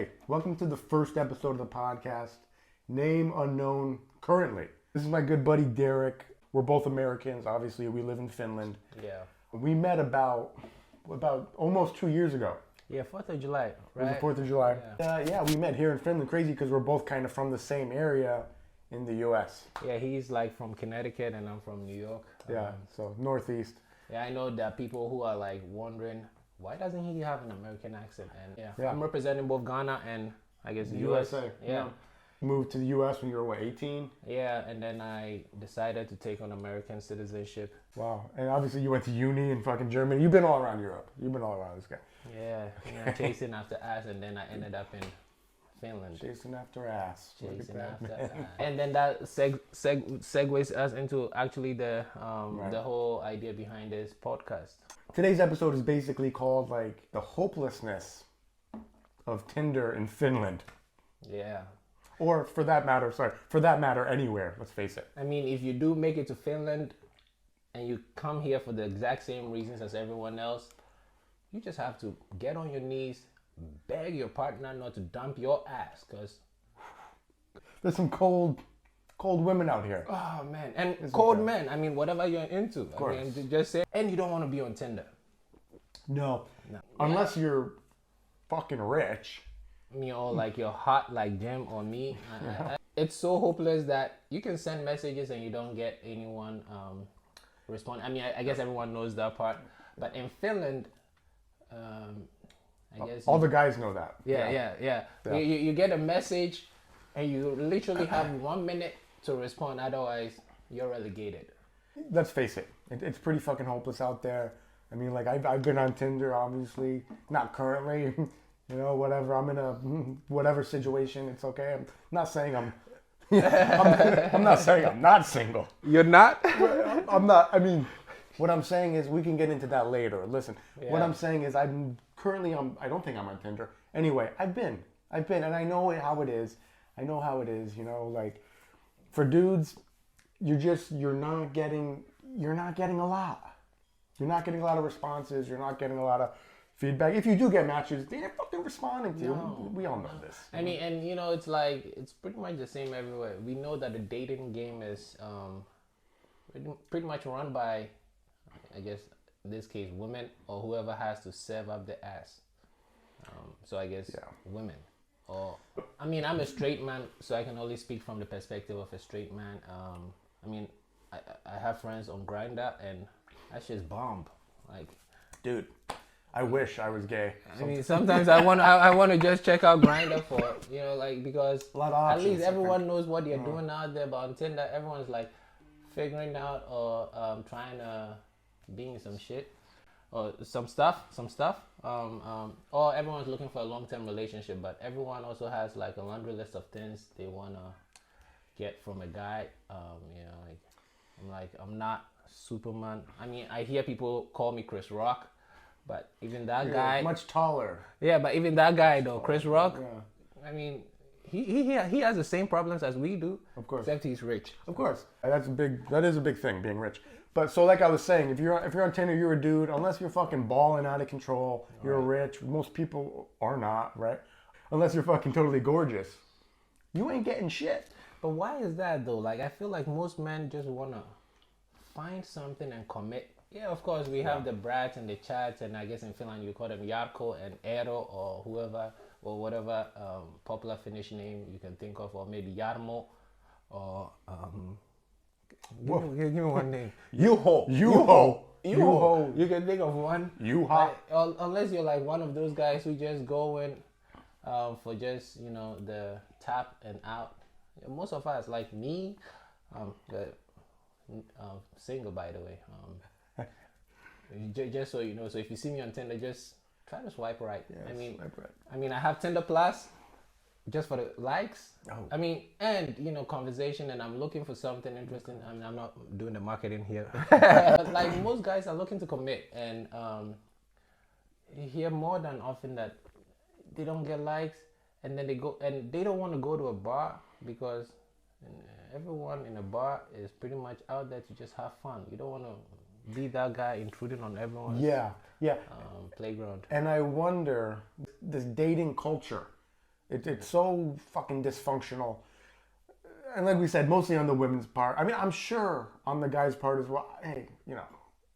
Hey, welcome to the first episode of the podcast, Name Unknown Currently. This is my good buddy Derek. We're both Americans. Obviously, we live in Finland. Yeah. We met about almost 2 years ago. Yeah, 4th of July, It was right? the 4th of July. Yeah. We met here in Finland. Crazy because we're both kind of from the same area in the U.S. Yeah, he's like from Connecticut and I'm from New York. So Northeast. Yeah, I know that people who are like wondering, why doesn't he have an American accent? And Yeah. I'm representing both Ghana and I guess the USA. Yeah. Moved to the U.S. when you were, what, 18? Yeah, and then I decided to take on American citizenship. Wow. And obviously you went to uni in fucking Germany. You've been all around Europe. You've been all around this guy. Yeah, chasing after ass, and then I ended up in Finland. Chasing after ass. Look at Chasing that, after man. ass. And then that segues us into actually the Right. the whole idea behind this podcast. Today's episode is basically called like the hopelessness of Tinder in Finland. Yeah. Or for that matter, anywhere, let's face it. I mean, if you do make it to Finland and you come here for the exact same reasons as everyone else, you just have to get on your knees, beg your partner not to dump your ass, because, There's some cold women out here. oh man, and cold men, I mean, whatever you're into. Of course. I mean, just say, and you don't want to be on Tinder. No. No. Unless you're fucking rich. Me or like you're hot like Jim or me. It's so hopeless that you can send messages and you don't get anyone respond. I mean, I guess everyone knows that part. But in Finland, I guess... All the guys know that. Yeah. You get a message and you literally have 1 minute to respond. Otherwise, you're relegated. Let's face it. It's pretty fucking hopeless out there. I mean, like, I've been on Tinder, obviously. Not currently. You know, whatever. I'm in a whatever situation. It's okay. I'm not saying I'm not saying I'm not single. You're not? I'm not. I mean, what I'm saying is we can get into that later. Listen, what Yeah. I'm saying is I'm currently on. I don't think I'm on Tinder. Anyway, I've been, and I know how it is. I know how it is. You know, like for dudes, you're not getting a lot. You're not getting a lot of responses. You're not getting a lot of feedback. If you do get matches, they ain't fucking responding to you. We all know this. I mean, and you know, it's like, it's pretty much the same everywhere. We know that the dating game is pretty much run by, I guess, in this case, women or whoever has to serve up the ass. So I guess women. Or, I mean, I'm a straight man, so I can only speak from the perspective of a straight man. I mean, I have friends on Grindr and that shit's bomb. Like, Dude, I wish I was gay. I mean, sometimes I want to just check out Grindr for, you know, like, because A lot of at options, least I everyone knows what they're doing out there. But on Tinder, everyone's like figuring out or trying to be in some shit or some stuff. Or everyone's looking for a long-term relationship, but everyone also has like a laundry list of things they want to get from a guy. You know, like I'm not Superman. I mean, I hear people call me Chris Rock. But even that You're guy, much taller. yeah. But even that guy though, Chris Rock, Yeah. I mean, he has the same problems as we do. Of course. Except he's rich. Of course. That is a big thing, being rich. But so like I was saying, if you're on Tinder, you're a dude, unless you're fucking balling out of control, you're rich. Most people are not, right? Unless you're fucking totally gorgeous. You ain't getting shit. But why is that though? Like, I feel like most men just wanna find something and commit. Yeah, of course we have the brats and the chats, and I guess in Finland you call them Jarkko and Eero or whoever or whatever popular Finnish name you can think of, or maybe Jarmo or give me one name. Yuho. You can think of one. Yuha. Unless you're like one of those guys who just go in for just, you know, the tap and out. Most of us, like me, single by the way. Just so you know, so if you see me on Tinder, just try to swipe right. I mean, I have Tinder Plus just for the likes. Oh. I mean, and you know, conversation, and I'm looking for something interesting. I mean, I'm not doing the marketing here. Like most guys are looking to commit, and you hear more than often that they don't get likes, and then they go and they don't want to go to a bar because everyone in a bar is pretty much out there to just have fun. You don't want to be that guy intruding on everyone's Yeah. playground. And I wonder, this dating culture It's so fucking dysfunctional. And like we said, mostly on the women's part. I mean, I'm sure on the guy's part as well. Hey, you know,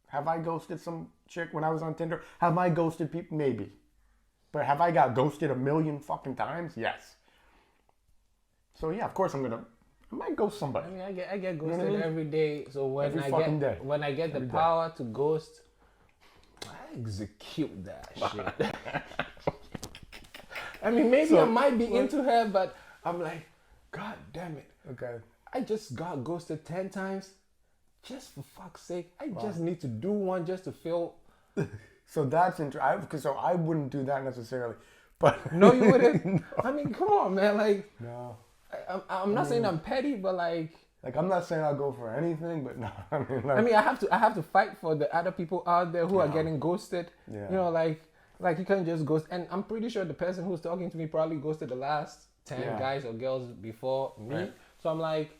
have I ghosted some chick when I was on Tinder? Have I ghosted people? Maybe. But have I got ghosted a million fucking times? Yes. So yeah, of course I might ghost somebody. I mean, I get ghosted what I mean? every day. So when Every I fucking get day. when I get the Every day. power to ghost, I execute that shit. I mean, maybe I might be into her, but I'm like, God damn it. Okay. I just got ghosted 10 times. Just for fuck's sake. I just need to do one just to feel. So that's interesting. So I wouldn't do that necessarily. But No, you wouldn't. I mean, come on, man. Like, no. I'm not saying I'm petty, but like I'm not saying I'll go for anything, but no. I mean, I have to fight for the other people out there who are getting ghosted. Yeah. You know, like you can't just ghost. And I'm pretty sure the person who's talking to me probably ghosted the last 10 Yeah. guys or girls before me. Right. So I'm like,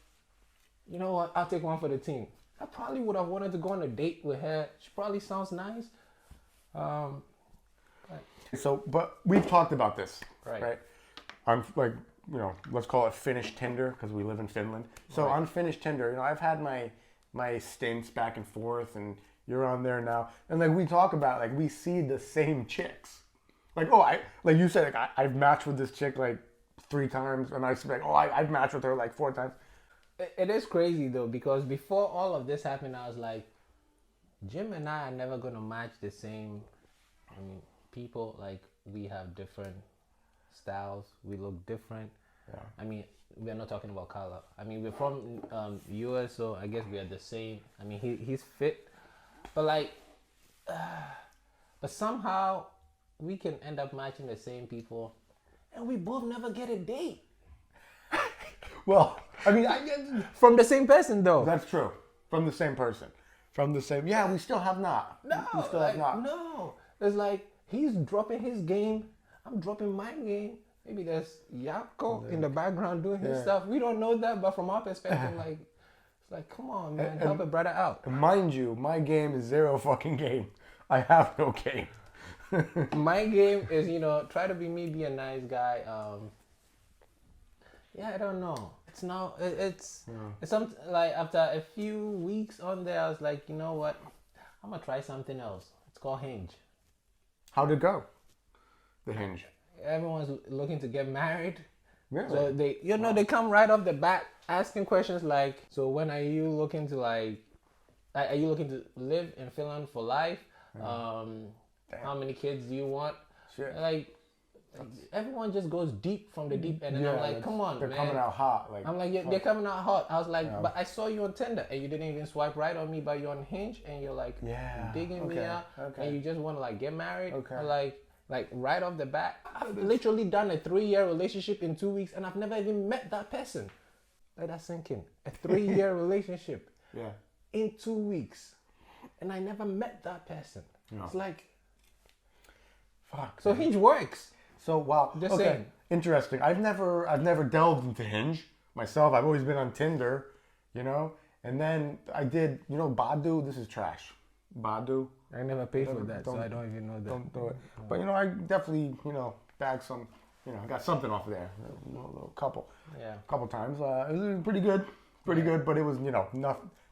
you know what? I'll take one for the team. I probably would have wanted to go on a date with her. She probably sounds nice. So, but we've talked about this, Right. right? On like, you know, let's call it Finnish Tinder because we live in Finland. So Right. on Finnish Tinder, you know, I've had my stints back and forth, and you're on there now, and like we talk about, like we see the same chicks. Like, oh, like you said, like I've matched with this chick like 3 times, and I like, oh, I've matched with her like 4 times. It is crazy though, because before all of this happened, I was like, Jim and I are never gonna match the same. I mean, people, like, we have different styles. We look different. Yeah. I mean, we're not talking about color. I mean, we're from US, so I guess we are the same. I mean, he's fit, but like, but somehow we can end up matching the same people, and we both never get a date Well, I mean, from the same person though. that's true. From the same person. From the same. Yeah, we still have not. No, we still like, have not. no. It's like he's dropping his game. I'm dropping my game. Maybe there's Yapko in the background doing his stuff. We don't know that, but from our perspective, like, it's like, come on, man, help a brother out. Mind you, my game is 0 fucking game. I have no game. My game is, you know, try to be me, be a nice guy. Yeah, I don't know. It's now, it's some, like, after a few weeks on there, I was like, you know what? I'm gonna try something else. It's called Hinge. How'd it go? The Hinge. Everyone's looking to get married. Really? So they, you know, they come right off the bat asking questions like, so when are you looking to are you looking to live in Finland for life? How many kids do you want? Shit. Like everyone just goes deep from the deep end, and I'm like, come on, they're man. coming out hot. Like I'm like, they're coming out hot. I was like, but I saw you on Tinder and you didn't even swipe right on me, but you're on Hinge and you're like digging me out, and you just want to like get married. Okay. Like right off the bat, I've literally done a 3-year relationship in 2 weeks, and I've never even met that person. Let that sink in. A 3-year relationship Yeah. in 2 weeks, and I never met that person. No. It's like, Fuck. so Hinge works. So wow. Just okay. saying. Interesting. I've never delved into Hinge myself. I've always been on Tinder, you know. And then I did, you know, Badu. This is trash. Badu. I never paid for that, so I don't even know that. Don't do it. But you know, I definitely, you know, bagged some. You know, I got something off there. A little couple. Yeah. Couple times. It was pretty good. Pretty good. But it was, you know,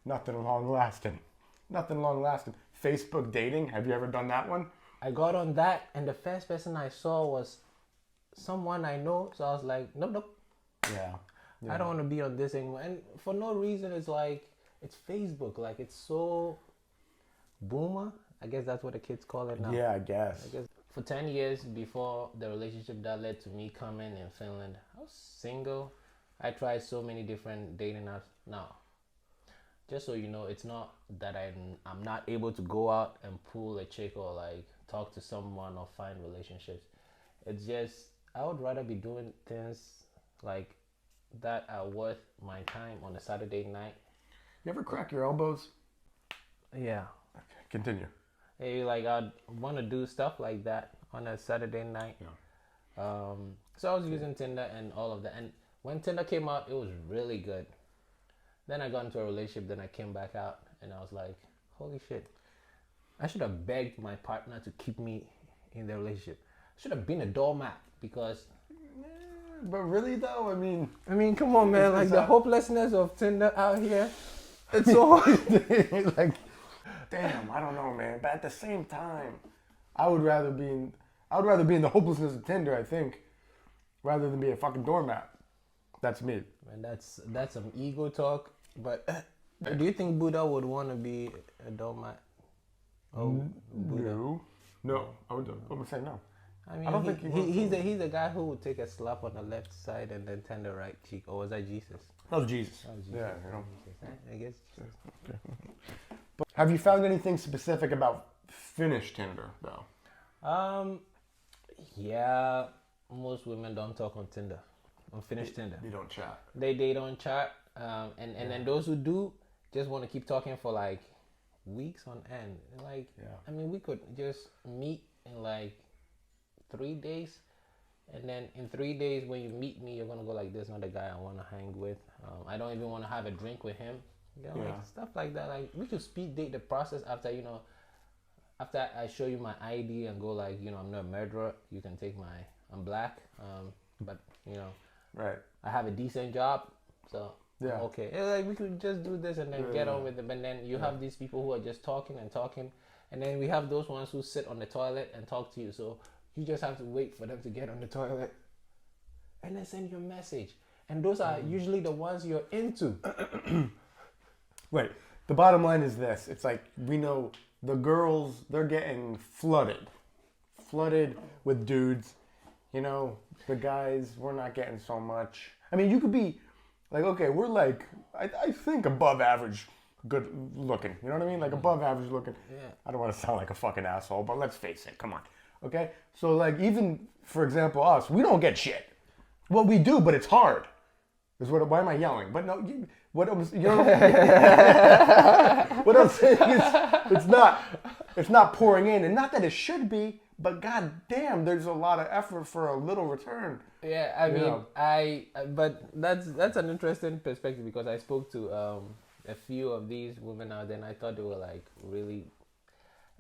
nothing long lasting. Nothing long lasting. Facebook dating. Have you ever done that one? I got on that, and the first person I saw was someone I know. So I was like, nope. Yeah. I don't want to be on this anymore. And for no reason, it's like, it's Facebook. Like, it's so boomer. I guess that's what the kids call it now. Yeah, I guess. For 10 years before the relationship that led to me coming in Finland, I was single. I tried so many different dating apps. Now, just so you know, it's not that I'm not able to go out and pull a chick or like talk to someone or find relationships. It's just, I would rather be doing things like that are worth my time on a Saturday night. You ever crack your elbows? Yeah. Okay, continue. Hey, like I'd want to do stuff like that on a Saturday night. Yeah. So I was using Tinder and all of that. And when Tinder came out, it was really good. Then I got into a relationship. Then I came back out, and I was like, "Holy shit! I should have begged my partner to keep me in the relationship. I should have been a doormat because but really though, I mean, come on, man. Like the hopelessness of Tinder out here. It's so hard. like, damn, I don't know, man. But at the same time, I would rather be in the hopelessness of Tinder, I think, rather than be a fucking doormat. That's me. Man, that's some ego talk. But do you think Buddha would want to be a doormat? Oh, Buddha. No, I would say no. I mean, I don't think he's a guy who would take a slap on the left side and then turn the right cheek. Or was that Jesus? That was Jesus. Yeah, you know. I guess. But have you found anything specific about Finnish Tinder though? Yeah, most women don't talk on Tinder, on Finnish Tinder. They don't chat. They don't chat, and then those who do just want to keep talking for like weeks on end. Like, I mean, we could just meet in like 3 days, and then in 3 days when you meet me, you're gonna go like, "This is not the guy I want to hang with. I don't even want to have a drink with him." Like stuff like that. Like, we could speed date the process after after I show you my ID and go like, I'm not a murderer. You can take I'm black, but right. I have a decent job, so okay. Like, we could just do this and then get on with it. But then you have these people who are just talking and talking, and then we have those ones who sit on the toilet and talk to you. So you just have to wait for them to get on the toilet, and then send you a message. And those are usually the ones you're into. Right. The bottom line is this. It's like, we know the girls, they're getting flooded with dudes. The guys, we're not getting so much. I mean, you could be like, okay, we're like, I think above average good looking. You know what I mean? Like above average looking. Yeah. I don't want to sound like a fucking asshole, but let's face it. Come on. Okay? So like, even, for example, us, we don't get shit. Well, we do, but it's hard. Why am I yelling? But no, what I'm saying is, it's not pouring in, and not that it should be, but god damn, there's a lot of effort for a little return. Yeah, I mean, but that's an interesting perspective, because I spoke to a few of these women out there, and I thought they were like really,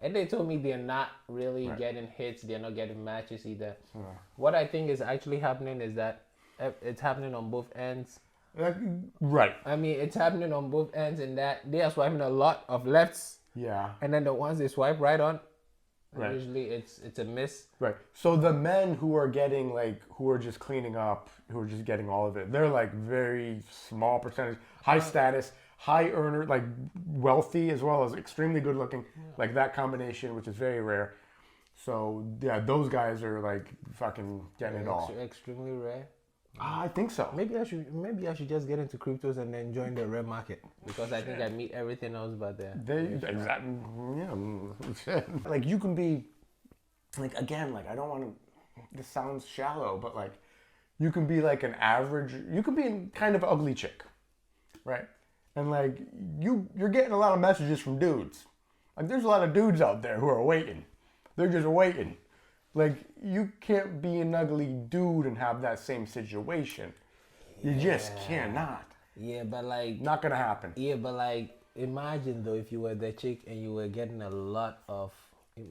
and they told me they're not really getting hits, they're not getting matches either. What I think is actually happening is that it's happening on both ends. Right. I mean, it's happening on both ends, in that they are swiping a lot of lefts. Yeah. And then the ones they swipe right on, usually it's a miss. Right. So the men who are getting who are just cleaning up, who are just getting all of it, they're like very small percentage, high status, high earner, like wealthy as well as extremely good looking, like that combination, which is very rare. So yeah, those guys are like fucking getting it all. Extremely rare. I think so. Maybe I should just get into cryptos and then join the red market, because I think I meet everything else but exactly. Yeah. Like, you can be like, again, like, I don't want to, this sounds shallow, but like, you can be like an average, you can be kind of ugly chick, right? And like, you're getting a lot of messages from dudes. Like, there's a lot of dudes out there who are waiting. They're just waiting. Like, you can't be an ugly dude and have that same situation. You just cannot. Yeah, but like, not gonna happen. Yeah, but like, imagine though, if you were the chick and you were getting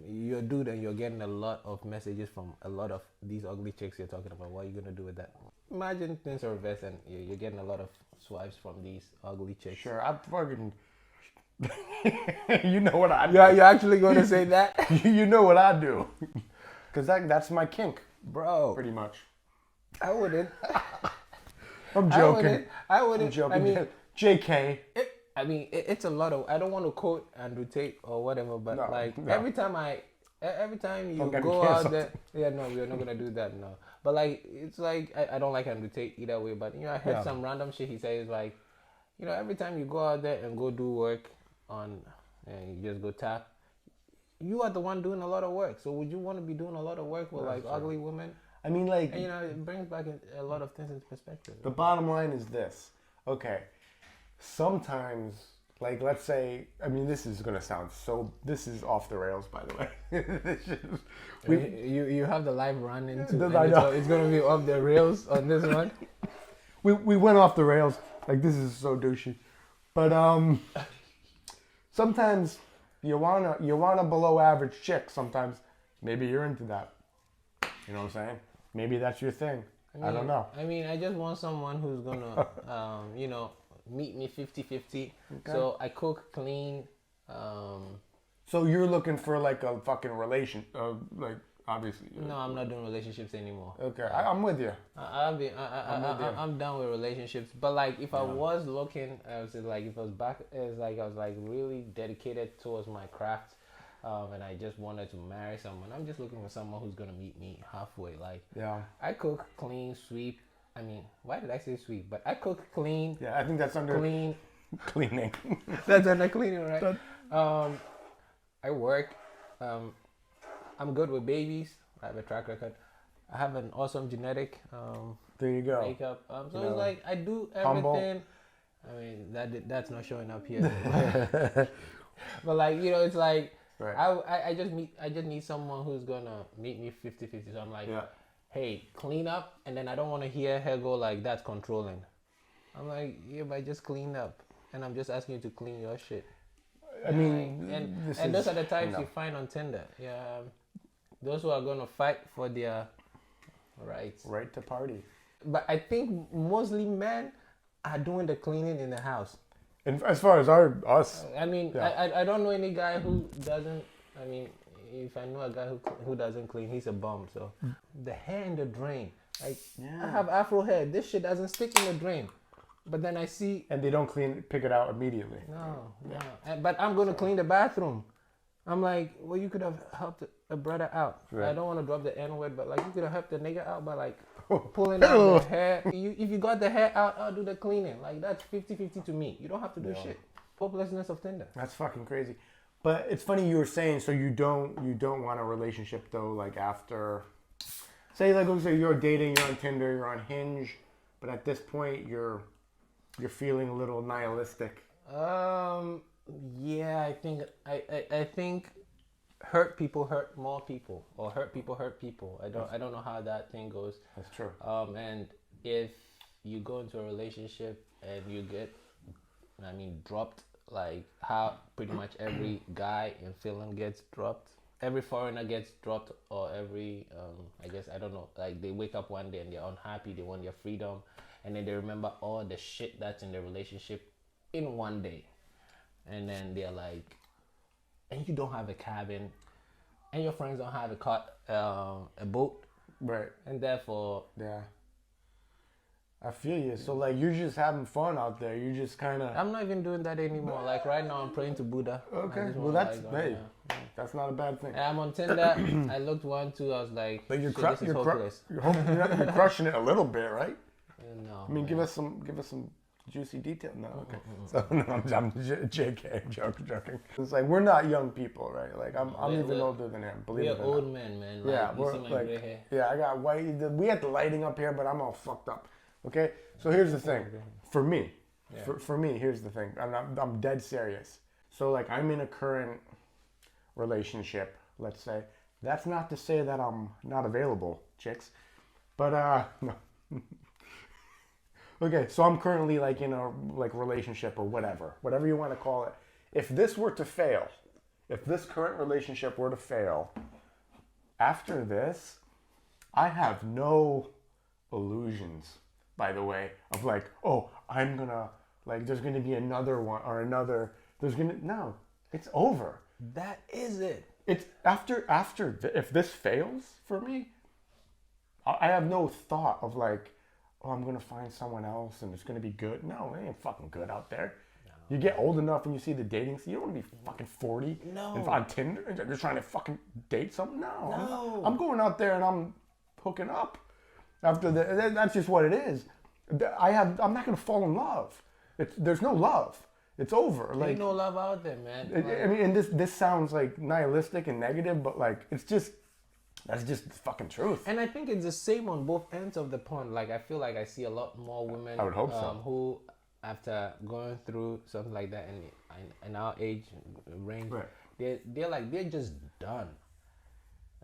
you're a dude and you're getting a lot of messages from a lot of these ugly chicks you're talking about. What are you gonna do with that? Imagine things are reversed and you're getting a lot of swipes from these ugly chicks. Sure, I fucking... You know what I do. Yeah, you're actually gonna say that? You know what I do. Because that's my kink. Bro. Pretty much. I wouldn't. I'm joking. I wouldn't. I'm joking. I mean, JK. It's a lot of... I don't want to quote Andrew Tate or whatever, but every time you go out there... Yeah, no, we're not going to do that, no. But like, it's like, I don't like Andrew Tate either way, but I heard some random shit he says, like, every time you go out there and go do work and you just go tap, you are the one doing a lot of work. So would you want to be doing a lot of work with ugly women? I mean, like... And, it brings back a lot of things into perspective. The bottom line is this. Okay. Sometimes, like, let's say... I mean, this is going to sound so... This is off the rails, by the way. You have the live run into... It's going to be off the rails on this one. We went off the rails. Like, this is so douchey. But, sometimes... You want a below average chick sometimes. Maybe you're into that. You know what I'm saying? Maybe that's your thing. I don't know. I mean, I just want someone who's gonna, meet me 50-50. So I cook, clean. So you're looking for like a fucking relation, like obviously. No, I'm not doing relationships anymore. Okay, I'm with you. I'm done with relationships. But like, if I was looking, I was like, if I was back, it's like I was like really dedicated towards my craft, and I just wanted to marry someone. I'm just looking for someone who's gonna meet me halfway. Like, I cook, clean, sweep. I mean, why did I say sweep? But I cook, clean. Yeah, I think that's under clean. cleaning. That's under cleaning, right? I work. I'm good with babies. I have a track record. I have an awesome genetic. There you go. Makeup. So it's like I do Humble. everything. I mean that's not showing up here. But like it's like I just need someone who's gonna meet me 50-50. So I'm like, hey, clean up, and then I don't want to hear her go like that's controlling. I'm like, yeah, but I just cleaned up, and I'm just asking you to clean your shit. I mean, and those are the types you find on Tinder. Yeah, those who are gonna fight for their rights. Right to party. But I think mostly men are doing the cleaning in the house. And as far as us, I mean, I don't know any guy who doesn't. I mean, if I know a guy who doesn't clean, he's a bum. So the hair in the drain, like I have Afro hair. This shit doesn't stick in the drain. But then I see... And they don't pick it out immediately. No. But I'm going to clean the bathroom. I'm like, well, you could have helped a brother out. Right. I don't want to drop the N-word, but like you could have helped the nigga out by like pulling out the hair. If you got the hair out, I'll do the cleaning. Like that's 50-50 to me. You don't have to do shit. Hopelessness of Tinder. That's fucking crazy. But it's funny you were saying, so you don't want a relationship though, like after... Say you're dating, you're on Tinder, you're on Hinge, but at this point you're feeling a little nihilistic. Yeah, I think hurt people hurt more people, or hurt people hurt people. I don't know how that thing goes. That's true. And if you go into a relationship and you get, dropped, like how pretty much every guy in Finland gets dropped, every foreigner gets dropped, or every I don't know, like they wake up one day and they're unhappy, they want their freedom. And then they remember all the shit that's in their relationship in one day. And then they're like, and you don't have a cabin, and your friends don't have a boat. Right. And therefore... Yeah. I feel you. So like you're just having fun out there. You just kind of... I'm not even doing that anymore. Like right now I'm praying to Buddha. Okay. Well, that's... Hey, that's not a bad thing. And I'm on Tinder. I looked 1, 2. I was like, but you're hopeless. You're crushing it a little bit, right? No. I mean, give us some juicy detail. No, okay. So no, I'm JK, joking. It's like we're not young people, right? Like I'm even older than him. Believe it or not. We're old men, man. Like, yeah, we're like gray hair. Yeah, I got white. We had the lighting up here, but I'm all fucked up. Okay, so here's the thing. For me, for me, here's the thing. I'm dead serious. So like I'm in a current relationship. Let's say that's not to say that I'm not available, chicks, but no. Okay, so I'm currently like in a relationship or whatever you want to call it. If this were to fail, if this current relationship were to fail, after this, I have no illusions, by the way, of like, oh, I'm gonna, like, there's gonna be another one or another, no, it's over. That is it. It's if this fails for me, I have no thought of like, oh, I'm going to find someone else and it's going to be good. No, it ain't fucking good out there. No. You get old enough and you see the dating scene. You don't want to be fucking 40 and on Tinder and you're trying to fucking date something. No. I'm going out there and I'm hooking up. That's just what it is. I'm not going to fall in love. There's no love. It's over. There's no love out there, man. I mean, and this sounds like nihilistic and negative, but like it's just... That's just the fucking truth. And I think it's the same on both ends of the pond. Like, I feel like I see a lot more women I would hope so. Who, after going through something like that in our age range, they're just done.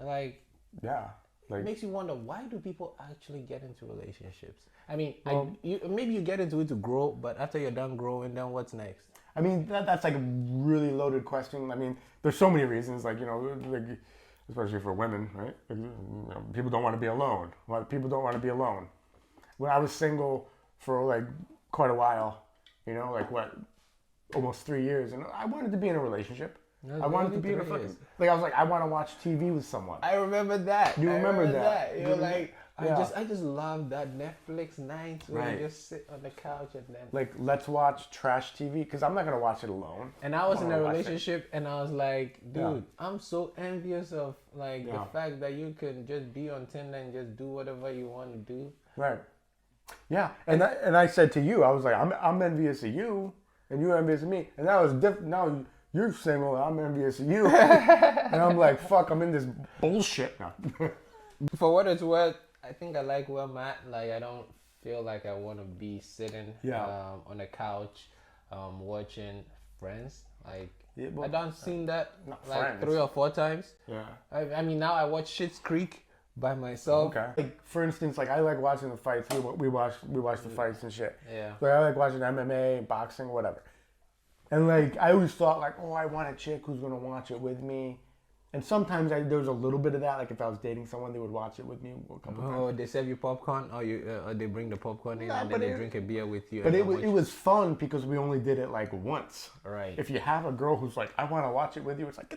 Like, yeah. Like, it makes you wonder, why do people actually get into relationships? I mean, maybe you get into it to grow, but after you're done growing, then what's next? I mean, that's like a really loaded question. I mean, there's so many reasons, like, especially for women, right? People don't want to be alone. A lot of people don't want to be alone. when I was single for like quite a while, you know, like what, almost 3 years, and I wanted to be in a relationship. That's I wanted to really be in a 3 fucking years. like I was like I want to watch TV with someone. I remember that. You I remember that. You're like, Yeah. I just love that Netflix night where Right. you just sit on the couch and then. Like let's watch trash TV because I'm not gonna watch it alone. And I was in wanna a watch it. relationship, and I was like, dude, Yeah. I'm so envious of like Yeah. the fact that you can just be on Tinder and just do whatever you want to do. Right. Yeah, and I said to you, I was like, I'm envious of you, and you're envious of me, and that was different. Now you're single, and I'm envious of you, and I'm like, fuck, I'm in this bullshit now. For what it's worth, I think I like where I'm at. Like, I don't feel like I want to be sitting Yeah. on the couch watching Friends. Like, Yeah, well, I done seen that not like Friends. 3 or 4 times. Yeah. I mean, now I watch Schitt's Creek by myself. Okay. Like for instance, like I like watching the fights. We watch the fights and shit. Yeah. Like I like watching MMA, boxing, whatever. And like I always thought like, oh, I want a chick who's gonna watch it with me. And sometimes there was a little bit of that. Like if I was dating someone, they would watch it with me a couple times. Oh, they serve you popcorn, or or they bring the popcorn in, Nah, and but then they it- drink a beer with you. But and it then was, it watch- was fun because we only did it like once. right. If you have a girl who's like, I want to watch it with you, it's like,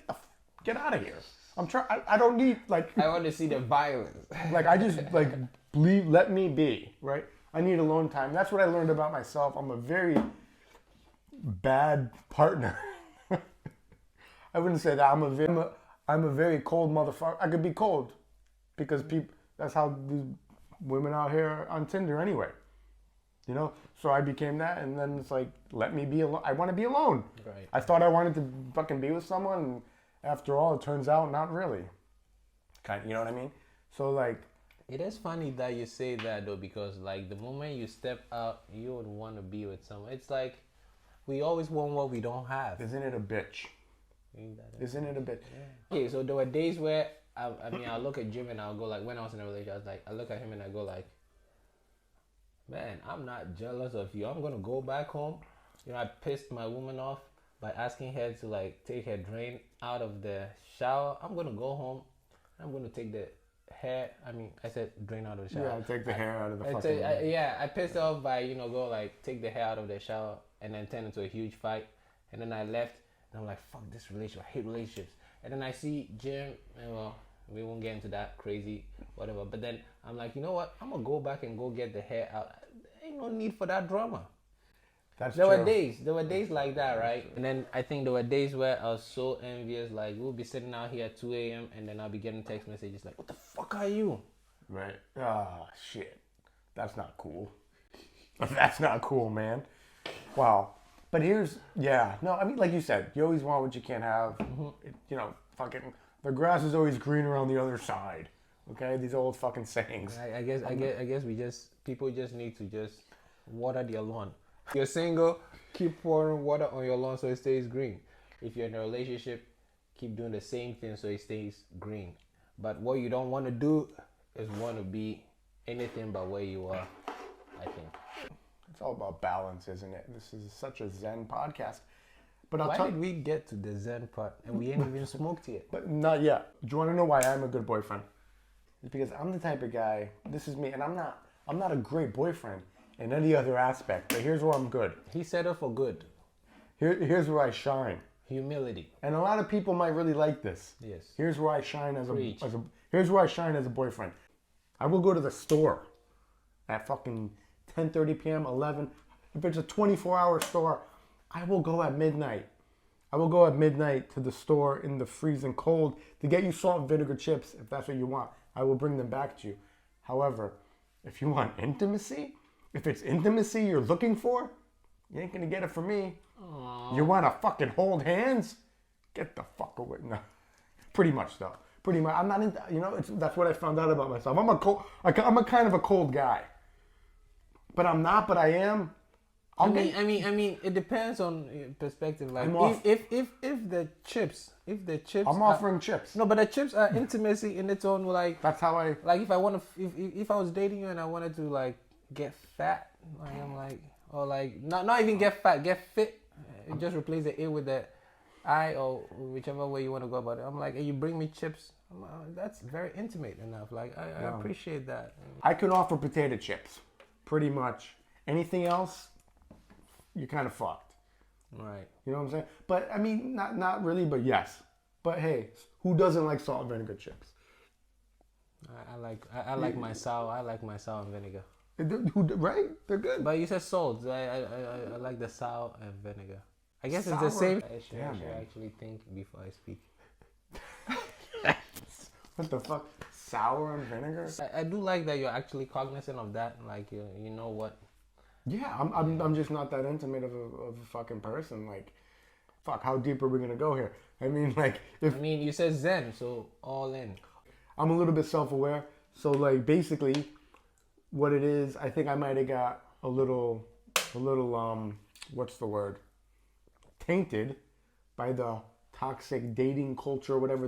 get out of here. I'm trying. I don't need like I want to see the violence. like I just like let me be, right? I need alone time. That's what I learned about myself. I'm a very bad partner. I wouldn't say that. I'm a very cold motherfucker. I could be cold because people. That's how these women out here are on Tinder anyway. You know. So I became that, and then it's like, let me be alone. I want to be alone. Right. I thought I wanted to fucking be with someone, and after all, it turns out not really. Kind, you know what I mean? So like. It is funny that you say that though, because like the moment you step out, you would want to be with someone. It's like we always want what we don't have. Isn't it a bitch? Isn't it a bitch? Okay, so there were days where I mean, I look at Jim and I'll go like, when I was in a relationship, I was like, I look at him and I go like, man, I'm not jealous of you. I'm gonna go back home. You know, I pissed my woman off by asking her to like take her drain out of the shower. I'm gonna go home. I'm gonna take the hair. I mean, I said drain out of the shower. Yeah, take the hair out of the I fucking. I pissed off by, go like take the hair out of the shower and then turn into a huge fight. And then I left and I'm like, fuck this relationship. I hate relationships. And then I see Jim, and well, we won't get into that crazy whatever. But then I'm like, you know what? I'm gonna go back and go get the hair out. Ain't no need for that drama. That's There true. were days like that, right? And then I think there were days where I was so envious, like we'll be sitting out here at 2 a.m. and then I'll be getting text messages like, what the fuck are you? Right. Ah, shit. That's not cool. That's not cool, man. Wow. But no, I mean, like you said, you always want what you can't have. It, fucking, the grass is always greener on the other side. Okay? These old fucking sayings. I guess people just need to just water their lawn. If you're single, keep pouring water on your lawn so it stays green. If you're in a relationship, keep doing the same thing so it stays green. But what you don't want to do is want to be anything but where you are, I think. It's all about balance, isn't it? This is such a Zen podcast. But I'll Why tell did we get to the Zen part and we ain't even smoked yet? But not yet. Do you want to know why I'm a good boyfriend? It's because I'm the type of guy, this is me, and I'm not a great boyfriend in any other aspect, but here's where I'm good. He settled for good. Here's where I shine. Humility. And a lot of people might really like this. Yes. Here's where I shine Preach. here's where I shine as a boyfriend. I will go to the store at fucking 10:30 p.m., 11. If it's a 24-hour store, I will go at midnight. I will go at midnight to the store in the freezing cold to get you salt and vinegar chips if that's what you want. I will bring them back to you. However, if you want intimacy, if it's intimacy you're looking for, you ain't gonna get it from me. Aww. You wanna fucking hold hands? Get the fuck away. No. Pretty much though. Pretty much. I'm not into, that's what I found out about myself. I'm a kind of a cold guy. But I'm not, but I am. I mean, it depends on perspective. Like, if the chips, I'm offering chips. No, but the chips are intimacy in its own. Like, That's how I. like if I want to, if I was dating you and I wanted to like get fat, like I'm like, or like not even get fat, get fit. Just replace the A with the I, or whichever way you want to go about it. I'm like, hey, you bring me chips. I'm like, oh, that's very intimate enough. Like I appreciate that. I can offer potato chips. pretty much anything else, you're kind of fucked. Right. You know what I'm saying? But I mean, not really, but yes. But hey, who doesn't like salt and vinegar chips? I like my sour. I like my sour and vinegar. Right? They're good. But you said salt. I like the sour and vinegar. I guess Sour. it's the same. I should Yeah, man. actually think before I speak. What the fuck? Sour and vinegar? I do like that you're actually cognizant of that. Like you know what. Yeah, I'm just not that intimate of a fucking person. Like, fuck, how deep are we gonna go here? I mean, like, if I mean, you said Zen, so all in. I'm a little bit self-aware, so like basically, what it is, I think I might have got a little, what's the word? Tainted by the toxic dating culture, whatever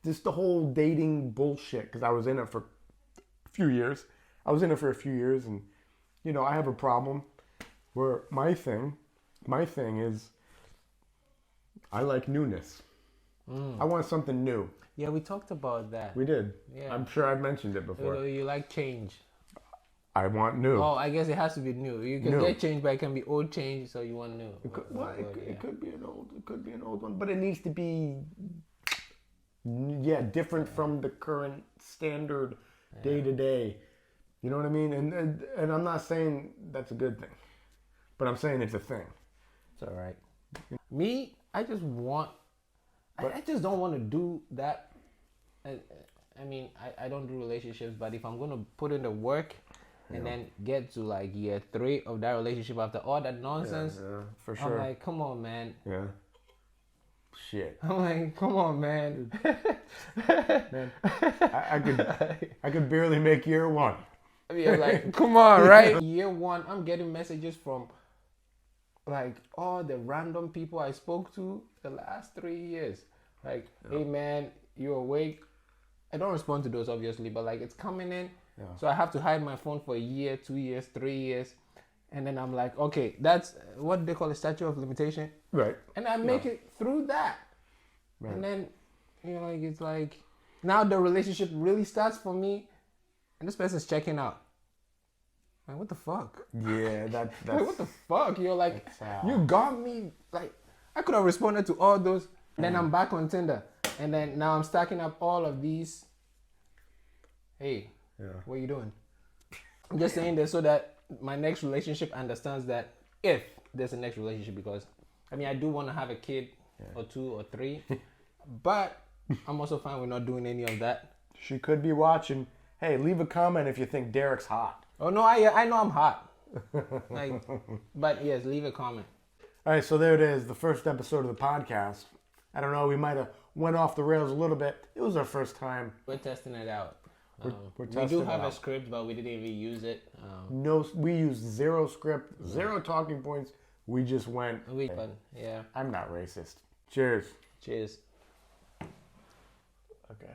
just the whole dating bullshit. Because I was in it for a few years. And you know, I have a problem where my thing is I like newness. I want something new. Yeah, we talked about that. We did. Yeah. I'm sure I've mentioned it before. You like change. I want new. Oh, I guess it has to be new. You can New. get change, but it can be old change, so you want new. It could be an old one, but it needs to be different from the current standard day to day. You know what I mean? And I'm not saying that's a good thing, but I'm saying it's a thing. It's all right. Me, I just want. I just don't want to do that. I mean, I don't do relationships, but if I'm gonna put in the work and then get to like year 3 of that relationship after all that nonsense, Yeah, for sure. I'm like, come on, man. Yeah. Shit. I'm like, come on, man. Man, I could barely make year 1. Yeah, like, come on, right? Year 1, I'm getting messages from like all the random people I spoke to the last 3 years. Like, hey man, you awake? I don't respond to those obviously, but like it's coming in. Yeah. So I have to hide my phone for a year, 2 years, 3 years. And then I'm like, okay, that's what they call a statute of limitation. Right. And I make it through that. Right. And then, you know, like it's like now the relationship really starts for me and this person's checking out. Like, what the fuck? Yeah, that's Like, what the fuck? You're like, That's, you got me. Like, I could have responded to all those. Then I'm back on Tinder. And then now I'm stacking up all of these. Hey, what are you doing? I'm just saying this so that my next relationship understands that if there's a next relationship, because I mean, I do want to have a kid or 2 or 3, but I'm also fine with not doing any of that. She could be watching. Hey, leave a comment if you think Derek's hot. Oh no, I know I'm hot. Like, but yes, leave a comment. All right, so there it is, the first episode of the podcast. I don't know, we might have went off the rails a little bit. It was our first time. We're testing it out. We're We testing do it have a out. script, but we didn't even use it. No, we used 0 script, 0 talking points. We just went. But yeah. I'm not racist. Cheers. Cheers. Okay.